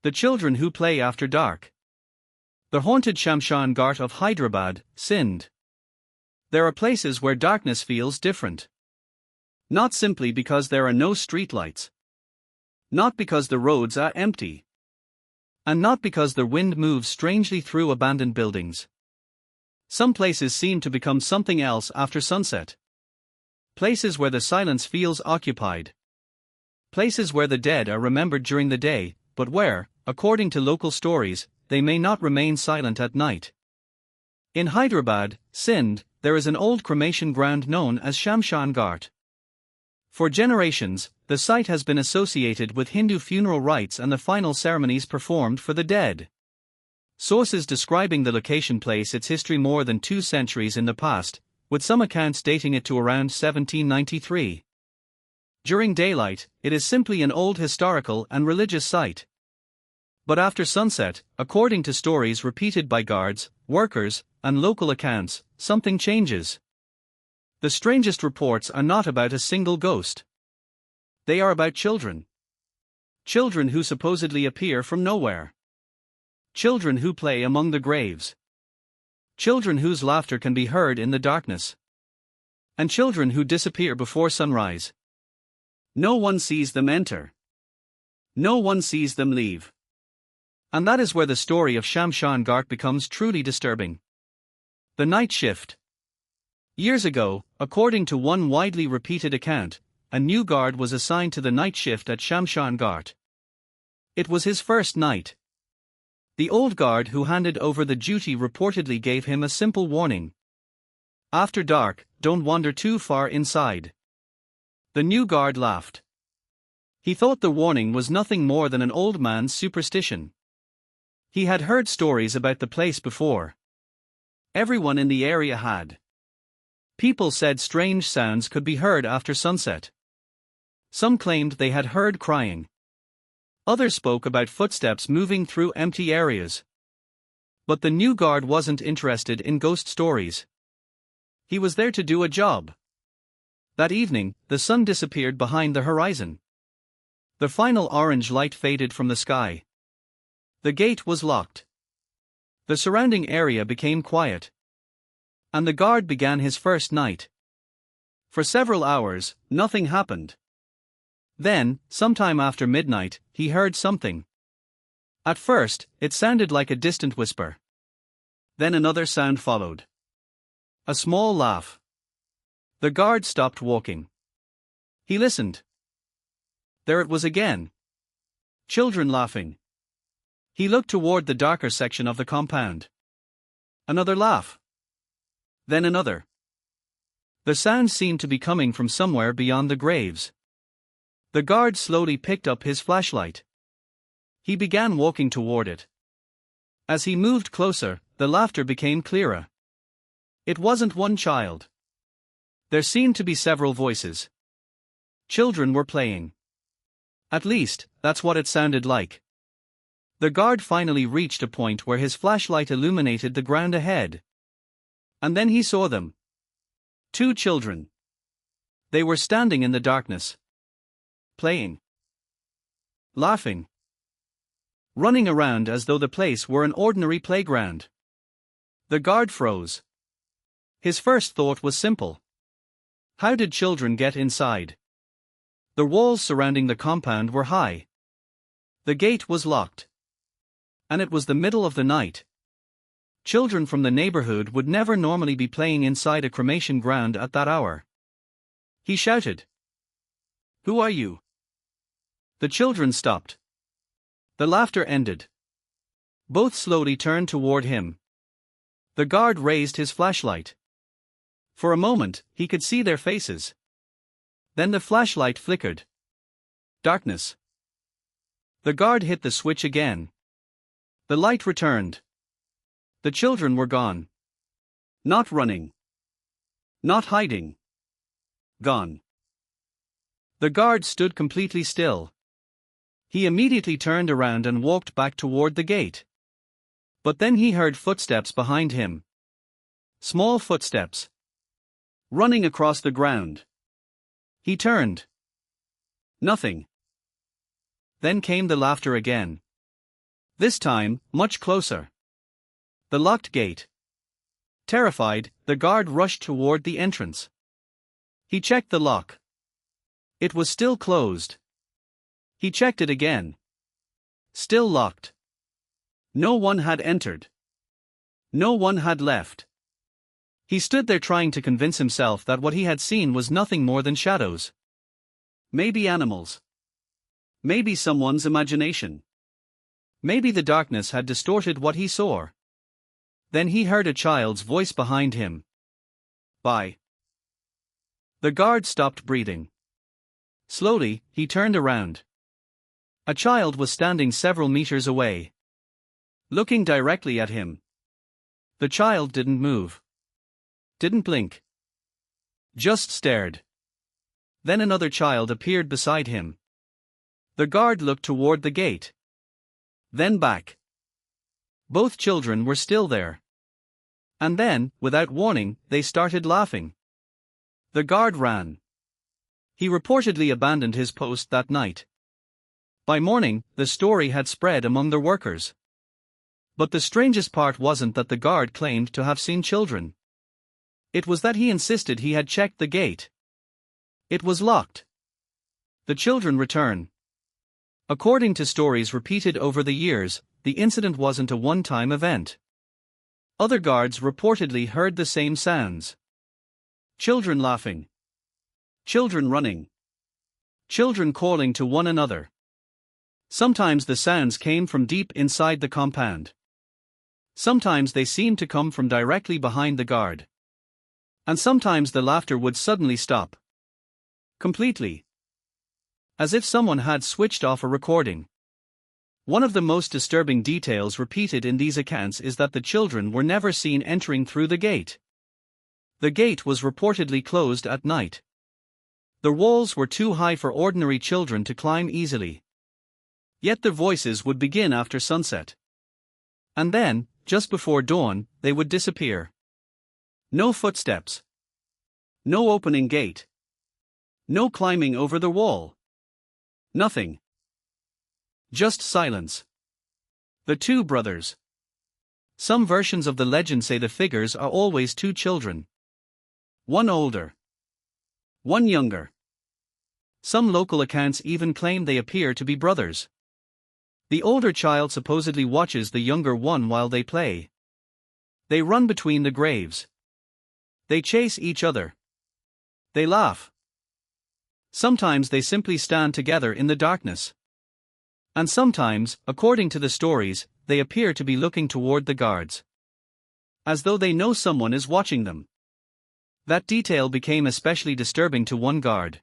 The children who play after dark. The haunted Shamshan Ghat of Hyderabad, Sindh. There are places where darkness feels different. Not simply because there are no streetlights. Not because the roads are empty. And not because the wind moves strangely through abandoned buildings. Some places seem to become something else after sunset. Places where the silence feels occupied. Places where the dead are remembered during the day, but where, according to local stories, they may not remain silent at night. In Hyderabad, Sindh, there is an old cremation ground known as Shamshan Ghat. For generations, the site has been associated with Hindu funeral rites and the final ceremonies performed for the dead. Sources describing the location place its history more than 2 centuries in the past, with some accounts dating it to around 1793. During daylight, it is simply an old historical and religious site. But after sunset, according to stories repeated by guards, workers, and local accounts, something changes. The strangest reports are not about a single ghost. They are about children. Children who supposedly appear from nowhere. Children who play among the graves. Children whose laughter can be heard in the darkness. And children who disappear before sunrise. No one sees them enter. No one sees them leave. And that is where the story of Shamshan Ghat becomes truly disturbing. The night shift. Years ago, according to one widely repeated account, a new guard was assigned to the night shift at Shamshan Ghat. It was his first night. The old guard who handed over the duty reportedly gave him a simple warning. After dark, don't wander too far inside. The new guard laughed. He thought the warning was nothing more than an old man's superstition. He had heard stories about the place before. Everyone in the area had. People said strange sounds could be heard after sunset. Some claimed they had heard crying. Others spoke about footsteps moving through empty areas. But the new guard wasn't interested in ghost stories. He was there to do a job. That evening, the sun disappeared behind the horizon. The final orange light faded from the sky. The gate was locked. The surrounding area became quiet. And the guard began his first night. For several hours, nothing happened. Then, sometime after midnight, he heard something. At first, it sounded like a distant whisper. Then another sound followed. A small laugh. The guard stopped walking. He listened. There it was again. Children laughing. He looked toward the darker section of the compound. Another laugh. Then another. The sound seemed to be coming from somewhere beyond the graves. The guard slowly picked up his flashlight. He began walking toward it. As he moved closer, the laughter became clearer. It wasn't one child. There seemed to be several voices. Children were playing. At least, that's what it sounded like. The guard finally reached a point where his flashlight illuminated the ground ahead. And then he saw them. 2 children. They were standing in the darkness. Playing. Laughing. Running around as though the place were an ordinary playground. The guard froze. His first thought was simple. How did children get inside? The walls surrounding the compound were high. The gate was locked. And it was the middle of the night. Children from the neighborhood would never normally be playing inside a cremation ground at that hour. He shouted. Who are you? The children stopped. The laughter ended. Both slowly turned toward him. The guard raised his flashlight. For a moment, he could see their faces. Then the flashlight flickered. Darkness. The guard hit the switch again. The light returned. The children were gone. Not running. Not hiding. Gone. The guard stood completely still. He immediately turned around and walked back toward the gate. But then he heard footsteps behind him. Small footsteps. Running across the ground. He turned. Nothing. Then came the laughter again. This time, much closer. The locked gate. Terrified, the guard rushed toward the entrance. He checked the lock. It was still closed. He checked it again. Still locked. No one had entered. No one had left. He stood there trying to convince himself that what he had seen was nothing more than shadows. Maybe animals. Maybe someone's imagination. Maybe the darkness had distorted what he saw. Then he heard a child's voice behind him. Bye. The guard stopped breathing. Slowly, he turned around. A child was standing several meters away, looking directly at him. The child didn't move. Didn't blink. Just stared. Then another child appeared beside him. The guard looked toward the gate. Then back. Both children were still there. And then, without warning, they started laughing. The guard ran. He reportedly abandoned his post that night. By morning, the story had spread among the workers. But the strangest part wasn't that the guard claimed to have seen children. It was that he insisted he had checked the gate. It was locked. The children return. According to stories repeated over the years, the incident wasn't a one-time event. Other guards reportedly heard the same sounds. Children laughing. Children running. Children calling to one another. Sometimes the sounds came from deep inside the compound. Sometimes they seemed to come from directly behind the guard. And sometimes the laughter would suddenly stop. Completely. As if someone had switched off a recording. One of the most disturbing details repeated in these accounts is that the children were never seen entering through the gate. The gate was reportedly closed at night. The walls were too high for ordinary children to climb easily. Yet the voices would begin after sunset. And then, just before dawn, they would disappear. No footsteps. No opening gate. No climbing over the wall. Nothing. Just silence. The two brothers. Some versions of the legend say the figures are always two children. One older. One younger. Some local accounts even claim they appear to be brothers. The older child supposedly watches the younger one while they play. They run between the graves. They chase each other. They laugh. Sometimes they simply stand together in the darkness. And sometimes, according to the stories, they appear to be looking toward the guards. As though they know someone is watching them. That detail became especially disturbing to one guard.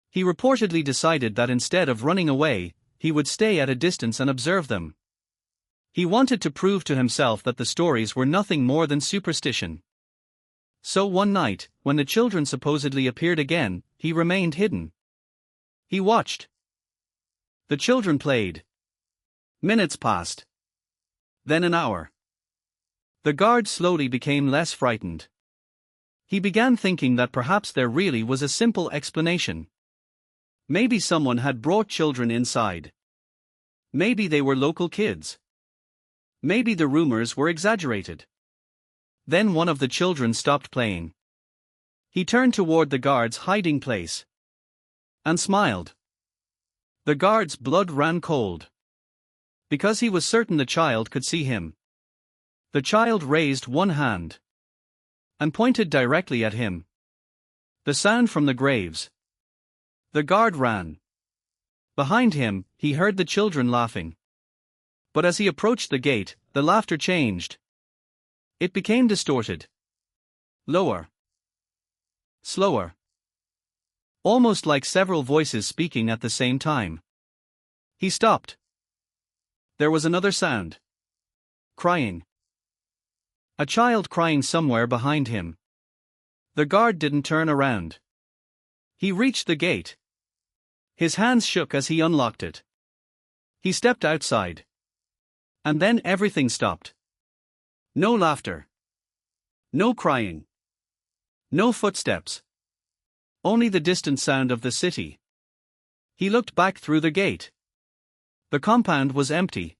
He reportedly decided that instead of running away, he would stay at a distance and observe them. He wanted to prove to himself that the stories were nothing more than superstition. So one night, when the children supposedly appeared again, he remained hidden. He watched. The children played. Minutes passed. Then an hour. The guard slowly became less frightened. He began thinking that perhaps there really was a simple explanation. Maybe someone had brought children inside. Maybe they were local kids. Maybe the rumors were exaggerated. Then one of the children stopped playing. He turned toward the guard's hiding place. And smiled. The guard's blood ran cold. Because he was certain the child could see him. The child raised one hand. And pointed directly at him. The sound from the graves. The guard ran. Behind him, he heard the children laughing. But as he approached the gate, the laughter changed. It became distorted. Lower. Slower. Almost like several voices speaking at the same time. He stopped. There was another sound. Crying. A child crying somewhere behind him. The guard didn't turn around. He reached the gate. His hands shook as he unlocked it. He stepped outside. And then everything stopped. No laughter. No crying. No footsteps. Only the distant sound of the city. He looked back through the gate. The compound was empty.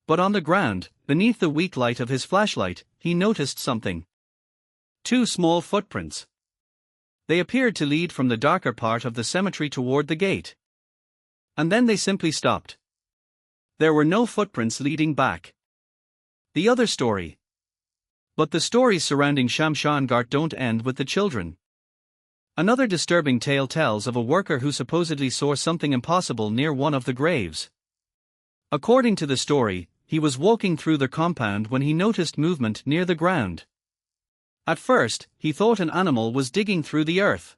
But on the ground, beneath the weak light of his flashlight, he noticed something. Two small footprints. They appeared to lead from the darker part of the cemetery toward the gate. And then they simply stopped. There were no footprints leading back. The other story. But the stories surrounding Shamshan Ghat don't end with the children. Another disturbing tale tells of a worker who supposedly saw something impossible near one of the graves. According to the story, he was walking through the compound when he noticed movement near the ground. At first, he thought an animal was digging through the earth.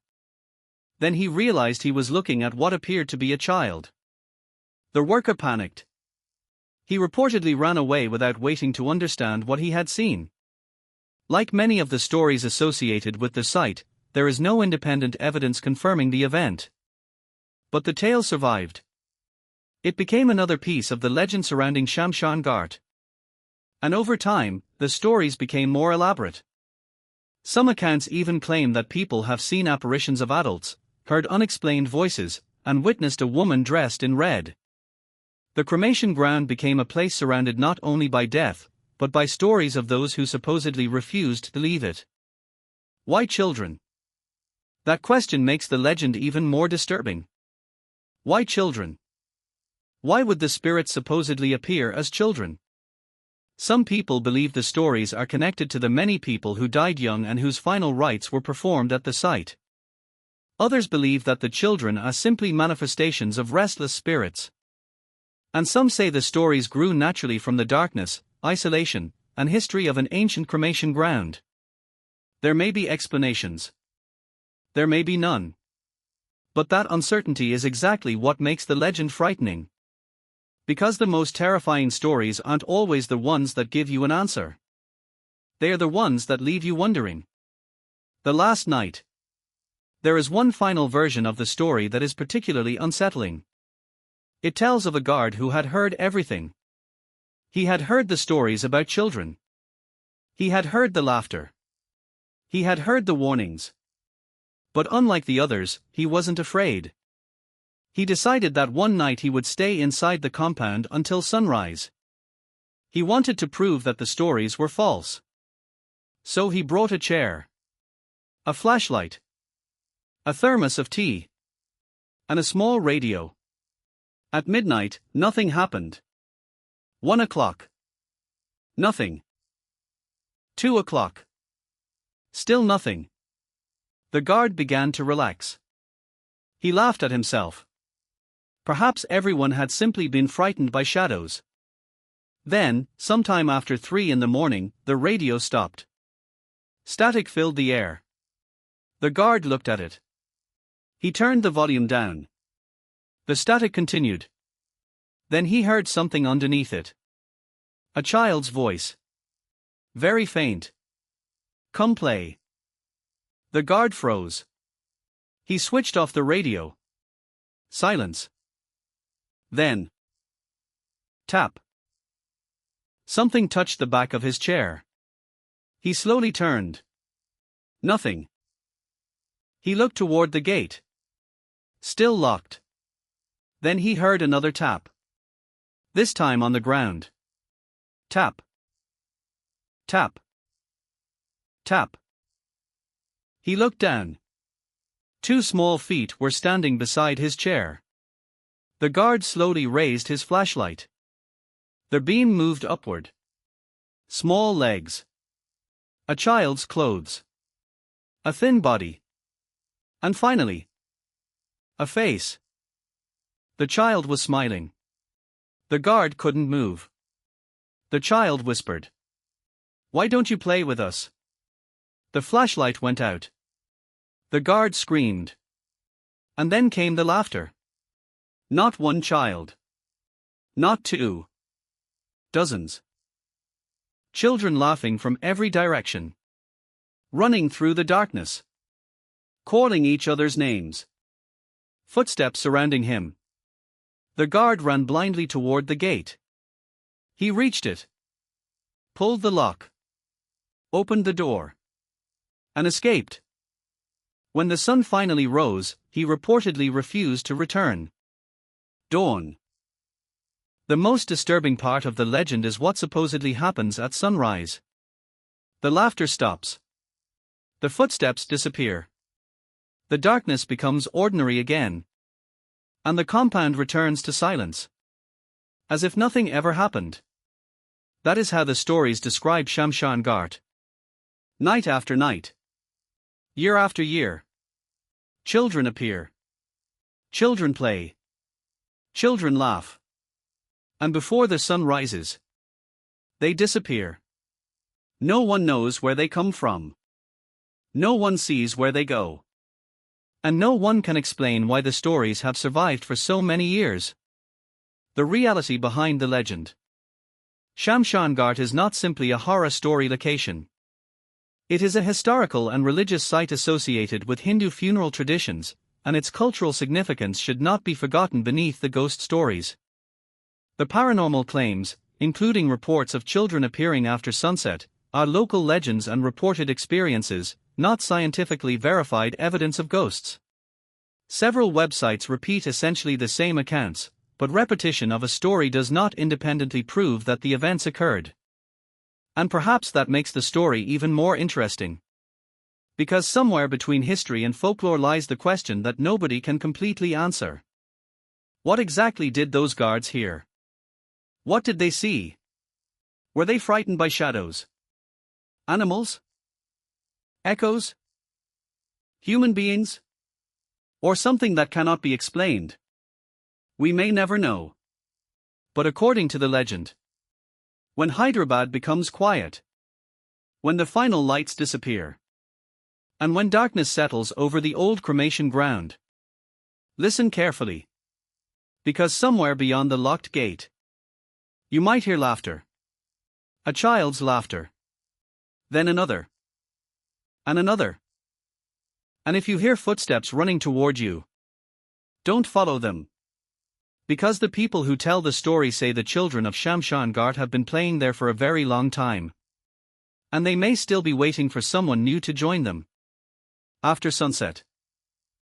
Then he realized he was looking at what appeared to be a child. The worker panicked. He reportedly ran away without waiting to understand what he had seen. Like many of the stories associated with the site, there is no independent evidence confirming the event. But the tale survived. It became another piece of the legend surrounding Shamshan Ghat. And over time, the stories became more elaborate. Some accounts even claim that people have seen apparitions of adults, heard unexplained voices, and witnessed a woman dressed in red. The cremation ground became a place surrounded not only by death, but by stories of those who supposedly refused to leave it. Why children? That question makes the legend even more disturbing. Why children? Why would the spirits supposedly appear as children? Some people believe the stories are connected to the many people who died young and whose final rites were performed at the site. Others believe that the children are simply manifestations of restless spirits. And some say the stories grew naturally from the darkness, isolation, and history of an ancient cremation ground. There may be explanations. There may be none. But that uncertainty is exactly what makes the legend frightening. Because the most terrifying stories aren't always the ones that give you an answer. They are the ones that leave you wondering. The Last Night. There is one final version of the story that is particularly unsettling. It tells of a guard who had heard everything. He had heard the stories about children. He had heard the laughter. He had heard the warnings. But unlike the others, he wasn't afraid. He decided that one night he would stay inside the compound until sunrise. He wanted to prove that the stories were false. So he brought a chair, a flashlight, a thermos of tea, and a small radio. At midnight, nothing happened. 1 o'clock. Nothing. 2 o'clock. Still nothing. The guard began to relax. He laughed at himself. Perhaps everyone had simply been frightened by shadows. Then, sometime after 3 in the morning, the radio stopped. Static filled the air. The guard looked at it. He turned the volume down. The static continued. Then he heard something underneath it. A child's voice. Very faint. Come play. The guard froze. He switched off the radio. Silence. Then. Tap. Something touched the back of his chair. He slowly turned. Nothing. He looked toward the gate. Still locked. Then he heard another tap. This time on the ground. Tap. Tap. Tap. He looked down. 2 small feet were standing beside his chair. The guard slowly raised his flashlight. The beam moved upward. Small legs. A child's clothes. A thin body. And finally, a face. The child was smiling. The guard couldn't move. The child whispered, "Why don't you play with us?" The flashlight went out. The guard screamed. And then came the laughter. Not one child. Not 2. Dozens. Children laughing from every direction. Running through the darkness. Calling each other's names. Footsteps surrounding him. The guard ran blindly toward the gate. He reached it. Pulled the lock. Opened the door. And escaped. When the sun finally rose, he reportedly refused to return. Dawn. The most disturbing part of the legend is what supposedly happens at sunrise. The laughter stops. The footsteps disappear. The darkness becomes ordinary again. And the compound returns to silence. As if nothing ever happened. That is how the stories describe Shamshan Ghat. Night after night. Year after year. Children appear. Children play. Children laugh. And before the sun rises, they disappear. No one knows where they come from. No one sees where they go. And no one can explain why the stories have survived for so many years. The reality behind the legend. Shamshan Ghat is not simply a horror story location. It is a historical and religious site associated with Hindu funeral traditions, and its cultural significance should not be forgotten beneath the ghost stories. The paranormal claims, including reports of children appearing after sunset, are local legends and reported experiences, not scientifically verified evidence of ghosts. Several websites repeat essentially the same accounts, but repetition of a story does not independently prove that the events occurred. And perhaps that makes the story even more interesting. Because somewhere between history and folklore lies the question that nobody can completely answer. What exactly did those guards hear? What did they see? Were they frightened by shadows? Animals? Echoes? Human beings? Or something that cannot be explained? We may never know. But according to the legend, when Hyderabad becomes quiet, when the final lights disappear, and when darkness settles over the old cremation ground, listen carefully. Because somewhere beyond the locked gate, you might hear laughter. A child's laughter. Then another. And another. And if you hear footsteps running toward you, don't follow them. Because the people who tell the story say the children of Shamshan Ghat have been playing there for a very long time. And they may still be waiting for someone new to join them. After sunset.